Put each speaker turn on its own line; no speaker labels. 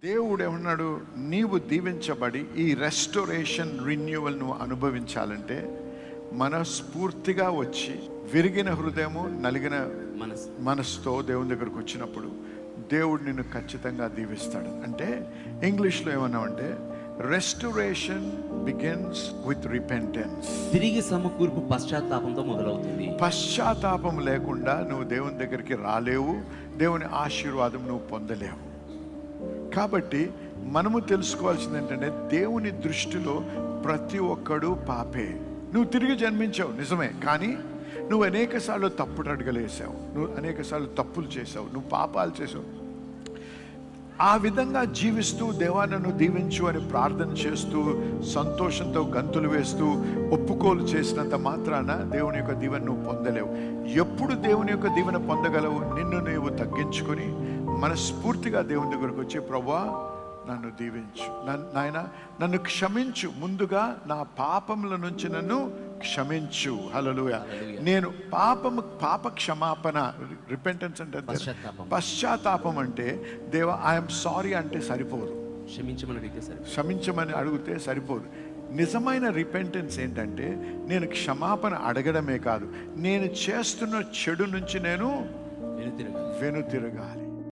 దేవుడు ఏమన్నాడు, నీవు దీవించబడి ఈ రెస్టోరేషన్ రిన్యూవల్ నువ్వు అనుభవించాలంటే మనస్ఫూర్తిగా వచ్చి విరిగిన హృదయము నలిగిన మనసుతో దేవుని దగ్గరకు వచ్చినప్పుడు దేవుడు నిన్ను ఖచ్చితంగా దీవిస్తాడు. అంటే ఇంగ్లీష్లో ఏమన్నామంటే రెస్టోరేషన్ బిగిన్స్ విత్ రిపెంటెన్స్.
తిరిగి సమకూర్పు పశ్చాత్తాపంతో మొదలవుతుంది.
పశ్చాత్తాపం లేకుండా నువ్వు దేవుని దగ్గరికి రాలేవు, దేవుని ఆశీర్వాదం నువ్వు పొందలేవు. కాబట్టి మనము తెలుసుకోవాల్సింది ఏంటంటే దేవుని దృష్టిలో ప్రతి ఒక్కడు పాపే. నువ్వు తిరిగి జన్మించావు నిజమే, కానీ నువ్వు అనేకసార్లు తప్పుడు అడుగులేసావు, నువ్వు అనేకసార్లు తప్పులు చేసావు, నువ్వు పాపాలు చేసావు. ఆ విధంగా జీవిస్తూ దేవా నన్ను దీవించు అని ప్రార్థన చేస్తూ సంతోషంతో గంతులు వేస్తూ ఒప్పుకోలు చేసినంత మాత్రాన దేవుని యొక్క దీవెన నువ్వు పొందలేవు. ఎప్పుడు దేవుని యొక్క దీవెన పొందగలవు? నిన్ను నీవు తగ్గించుకొని మనస్ఫూర్తిగా దేవుని దగ్గరకు వచ్చి, ప్రభువా నన్ను దీవించు, నాయన నన్ను క్షమించు, ముందుగా నా పాపముల నుంచి నన్ను క్షమించు. హల్లెలూయా. నేను పాప క్షమాపణ, రిపెంటెన్స్ అంటే పశ్చాత్తాపం అంటే దేవా ఐఎమ్ సారీ అంటే సరిపోదు, క్షమించమని అడిగితే సరిపోదు. నిజమైన రిపెంటెన్స్ ఏంటంటే నేను క్షమాపణ అడగడమే కాదు, నేను చేస్తున్న చెడు నుంచి నేను వెనుతిరగాలి.